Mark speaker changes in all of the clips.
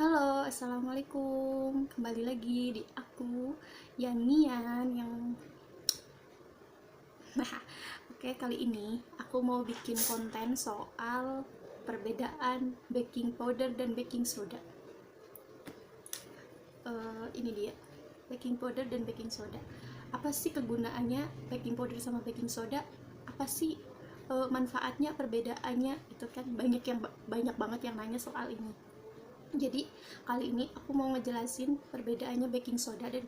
Speaker 1: Halo, assalamualaikum. Kembali lagi di aku, Yanian yang oke, kali ini aku mau bikin konten soal perbedaan baking powder dan baking soda. Ini dia, baking powder dan baking soda. Apa sih kegunaannya baking powder sama baking soda? Apa sih manfaatnya, perbedaannya? Itu kan banyak banget yang nanya soal ini. Jadi kali ini aku mau ngejelasin perbedaannya baking soda dan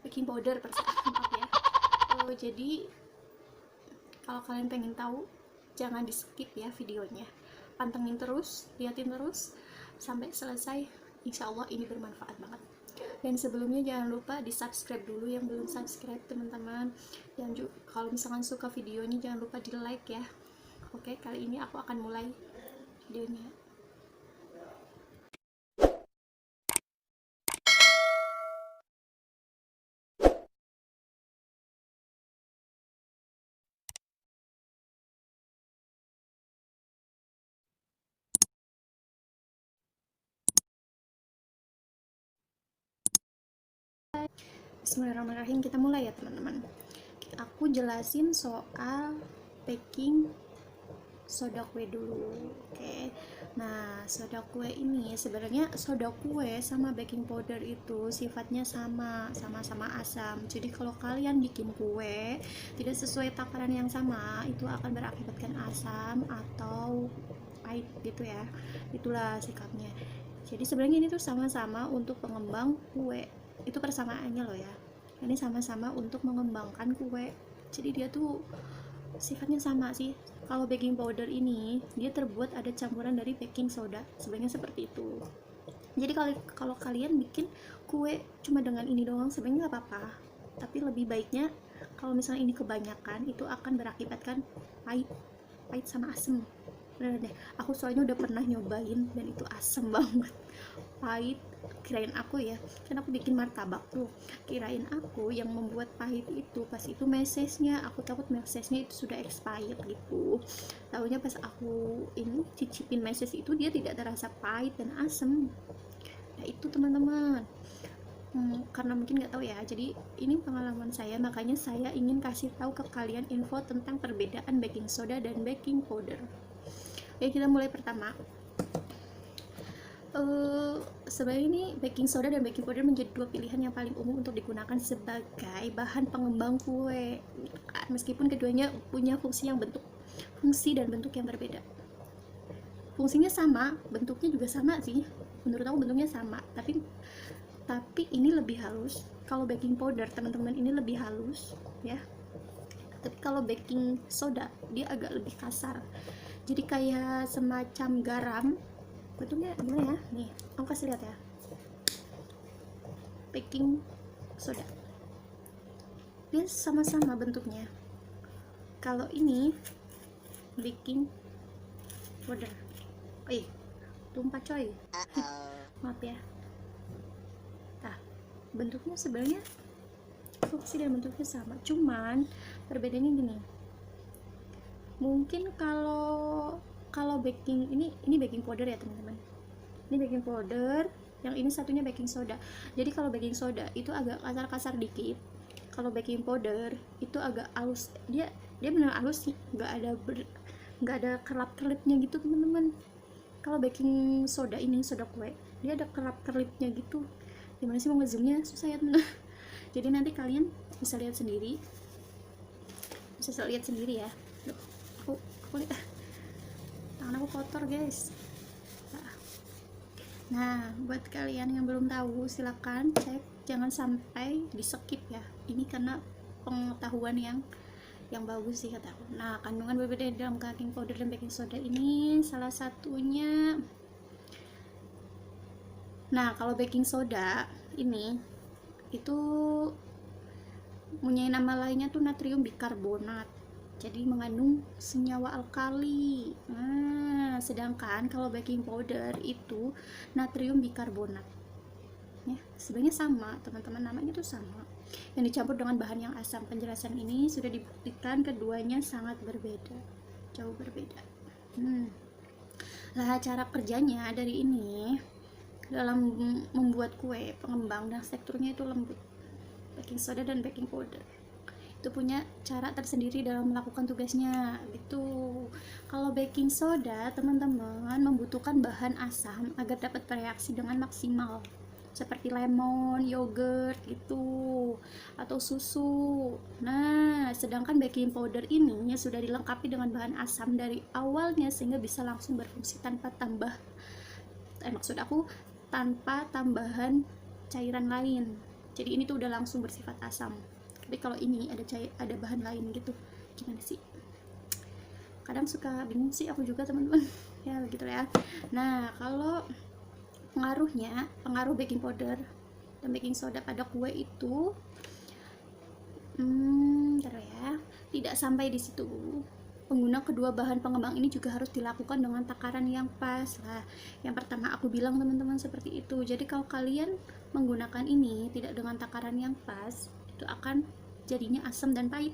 Speaker 1: baking powder maaf ya. Jadi kalau kalian pengen tahu, jangan di skip ya videonya, pantengin terus, liatin terus sampai selesai. Insya Allah ini bermanfaat banget. Dan sebelumnya jangan lupa di subscribe dulu yang belum subscribe teman-teman. Dan juga kalau misalkan suka videonya jangan lupa di like ya. Oke, kali ini aku akan mulai videonya. Bismillahirrahmanirrahim, kita mulai ya teman-teman. Aku jelasin soal baking soda kue dulu. Oke. Nah, soda kue ini sebenarnya soda kue sama baking powder itu sifatnya sama-sama asam. Jadi kalau kalian bikin kue tidak sesuai takaran yang sama, itu akan berakibatkan asam atau pahit gitu ya. Itulah sikapnya. Jadi sebenarnya ini tuh sama-sama untuk pengembang kue. Itu persamaannya loh ya. Ini sama-sama untuk mengembangkan kue. Jadi dia tuh sifatnya sama sih. Kalau baking powder ini dia terbuat ada campuran dari baking soda, sebenarnya seperti itu. Jadi kalau kalian bikin kue cuma dengan ini doang sebenarnya nggak apa-apa, tapi lebih baiknya kalau misalnya ini kebanyakan itu akan berakibatkan pahit pahit sama asem. Bener deh, aku soalnya udah pernah nyobain dan itu asem banget, pahit. Kirain aku ya, kan aku bikin martabak tuh, kirain aku yang membuat pahit itu pas itu mesesnya, aku takut mesesnya itu sudah expired gitu. Tahunya pas aku ini cicipin meses itu dia tidak terasa pahit dan asem. Nah itu teman-teman, karena mungkin nggak tahu ya, jadi ini pengalaman saya, makanya saya ingin kasih tahu ke kalian info tentang perbedaan baking soda dan baking powder. Oke, kita mulai pertama. Sebenarnya ini baking soda dan baking powder menjadi dua pilihan yang paling umum untuk digunakan sebagai bahan pengembang kue, meskipun keduanya punya fungsi dan bentuk yang berbeda. Fungsinya sama, bentuknya juga sama sih, menurut aku bentuknya sama, tapi ini lebih halus. Kalau baking powder teman-teman ini lebih halus ya, tapi kalau baking soda dia agak lebih kasar, jadi kayak semacam garam. Bentuknya gimana ya, nih aku kasih lihat ya, baking soda dia sama-sama bentuknya. Kalau ini baking powder, tumpah coy. Maaf ya. Nah, bentuknya sebenarnya fungsi dan bentuknya sama, cuman perbedaannya gini. Mungkin kalau baking ini baking powder ya teman-teman, ini baking powder, yang ini satunya baking soda. Jadi kalau baking soda itu agak kasar-kasar dikit, kalau baking powder itu agak halus. Dia benar halus sih, nggak ada kerlap-kerlipnya gitu teman-teman. Kalau baking soda ini, soda kue, dia ada kerlap-kerlipnya gitu. Gimana sih mau ngezoomnya, susah ya teman. Jadi nanti kalian bisa lihat sendiri, ya. Loh, aku lihat tangan aku kotor guys. Nah, buat kalian yang belum tahu silakan cek, jangan sampai di skip ya, ini karena pengetahuan yang bagus sih kata aku. Nah, kandungan berbeda dalam baking powder dan baking soda ini salah satunya, nah kalau baking soda ini itu punya nama lainnya tuh natrium bikarbonat, jadi mengandung senyawa alkali. Nah, sedangkan kalau baking powder itu natrium bikarbonat ya, sebenarnya sama teman-teman, namanya tuh sama, yang dicampur dengan bahan yang asam. Penjelasan ini sudah dibuktikan keduanya sangat berbeda, jauh berbeda. Lah cara kerjanya dari ini, dalam membuat kue, pengembang dan teksturnya itu lembut. Baking soda dan baking powder itu punya cara tersendiri dalam melakukan tugasnya gitu. Kalau baking soda, teman-teman membutuhkan bahan asam agar dapat bereaksi dengan maksimal, seperti lemon, yogurt gitu, atau susu. Nah, sedangkan baking powder ini sudah dilengkapi dengan bahan asam dari awalnya sehingga bisa langsung berfungsi tanpa maksud aku tanpa tambahan cairan lain. Jadi ini tuh udah langsung bersifat asam. Tapi kalau ini ada bahan lain gitu, gimana sih? Kadang suka bingung sih aku juga, teman-teman. Ya begitu ya. Nah, kalau pengaruh baking powder dan baking soda pada kue itu ya, tidak sampai di situ. Pengguna kedua bahan pengembang ini juga harus dilakukan dengan takaran yang pas lah. Yang pertama aku bilang, teman-teman, seperti itu. Jadi kalau kalian menggunakan ini tidak dengan takaran yang pas, itu akan jadinya asam dan pahit.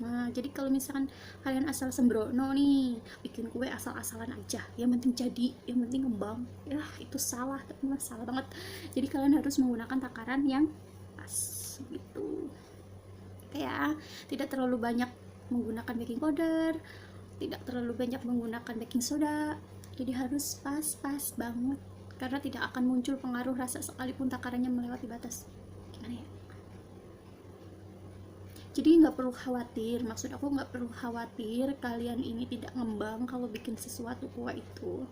Speaker 1: Nah, jadi kalau misalkan kalian asal sembrono nih, bikin kue asal-asalan aja, yang penting jadi, yang penting ngembang, ya itu salah, teman-teman, salah banget. Jadi kalian harus menggunakan takaran yang pas gitu. Ya, tidak terlalu banyak menggunakan baking powder, tidak terlalu banyak menggunakan baking soda, jadi harus pas-pas banget, karena tidak akan muncul pengaruh rasa sekalipun takarannya melewati batas. Gimana ya? Jadi nggak perlu khawatir, maksud aku nggak perlu khawatir kalian ini tidak ngembang kalau bikin sesuatu kue itu,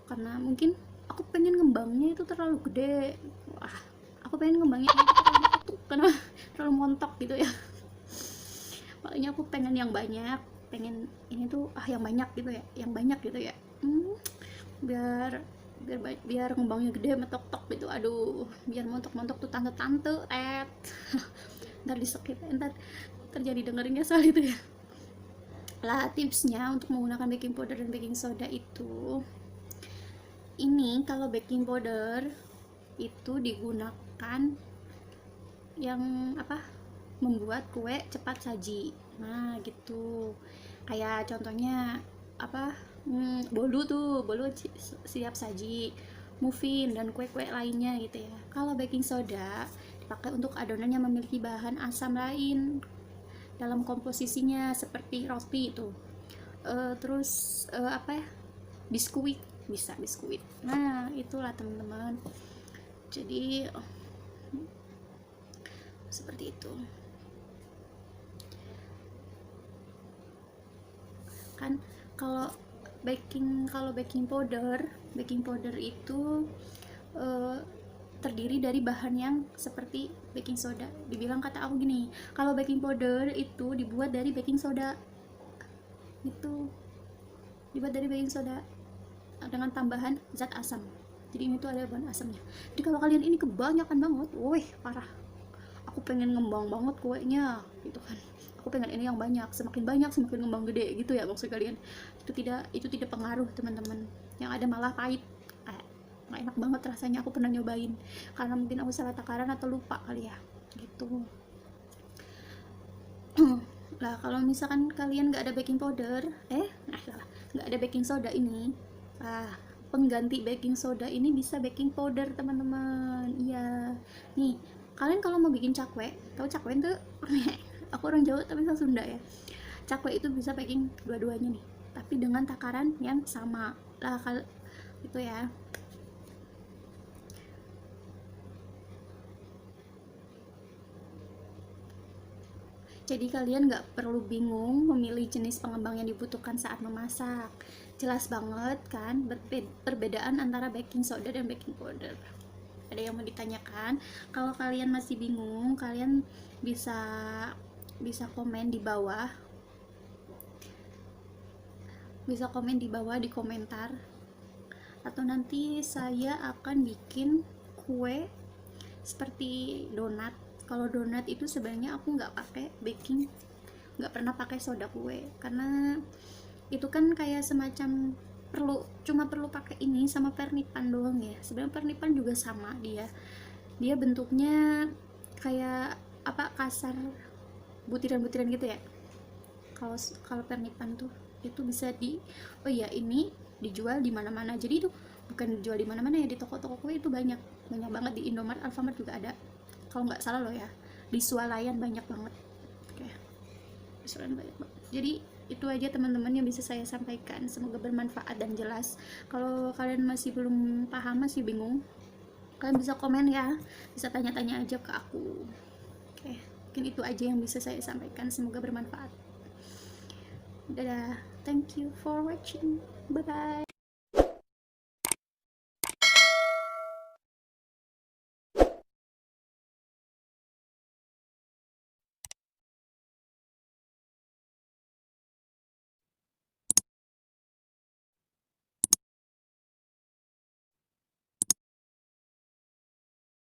Speaker 1: karena mungkin aku pengen ngembangnya itu terlalu gede, wah aku pengen ngembangnya itu terlalu tuh, karena terlalu montok gitu ya. Makanya aku pengen yang banyak, pengen ini tuh yang banyak gitu ya, yang banyak gitu ya. Biar biar ngembangnya gede, metok-tok gitu. Aduh, biar montok-montok tuh tante-tante ntar di skip, ntar terjadi dengerinnya soal itu ya. Lah, tipsnya untuk menggunakan baking powder dan baking soda itu, ini kalau baking powder itu digunakan yang membuat kue cepat saji. Nah gitu, kayak contohnya bolu siap saji, muffin dan kue-kue lainnya gitu ya. Kalau baking soda dipakai untuk adonan yang memiliki bahan asam lain dalam komposisinya, seperti roti itu, terus biskuit, bisa biskuit. Nah itulah, teman-teman, jadi seperti itu kan. Kalau baking powder itu terdiri dari bahan yang seperti baking soda. Dibilang kata aku gini, kalau baking powder itu dibuat dari baking soda, itu dibuat dari baking soda dengan tambahan zat asam. Jadi ini tuh ada bahan asamnya. Jadi kalau kalian ini kebanyakan banget, wih parah, aku pengen ngembang banget kuenya gitu kan, aku pengen ini yang banyak, semakin ngembang gede gitu ya maksud kalian. Itu tidak pengaruh, teman-teman, yang ada malah pahit, nggak enak banget rasanya. Aku pernah nyobain, karena mungkin aku salah takaran atau lupa kali ya gitu. Lah kalau misalkan kalian nggak ada baking powder, nggak ada baking soda ini, pengganti baking soda ini bisa baking powder, teman-teman. Iya nih, kalian kalau mau bikin cakwe, tahu cakwe tuh? Aku orang Jawa tapi saya Sunda ya. Cakwe itu bisa baking dua-duanya nih, tapi dengan takaran yang sama lah, kalau itu ya. Jadi kalian nggak perlu bingung memilih jenis pengembang yang dibutuhkan saat memasak. Jelas banget kan perbedaan antara baking soda dan baking powder. Ada yang mau ditanyakan? Kalau kalian masih bingung, kalian bisa komen di bawah. Bisa komen di bawah di komentar. Atau nanti saya akan bikin kue seperti donat. Kalau donat itu sebenarnya aku nggak pernah pakai soda kue, karena itu kan kayak semacam cuma perlu pakai ini sama pernipan doang ya. Sebenarnya pernipan juga sama, dia bentuknya kayak kasar, butiran-butiran gitu ya. Kalau pernipan tuh itu bisa ini dijual di mana-mana. Jadi itu bukan dijual di mana-mana ya, di toko-toko kue itu banyak banget, di Indomaret, Alfamart juga ada kalau nggak salah loh ya, di Swalayan banyak banget. Oke, di Swalayan banyak banget. Jadi itu aja teman-teman yang bisa saya sampaikan, semoga bermanfaat dan jelas. Kalau kalian masih belum paham, masih bingung, kalian bisa komen ya, bisa tanya-tanya aja ke aku. Oke, mungkin itu aja yang bisa saya sampaikan, semoga bermanfaat. Dadah, thank you for watching, bye bye.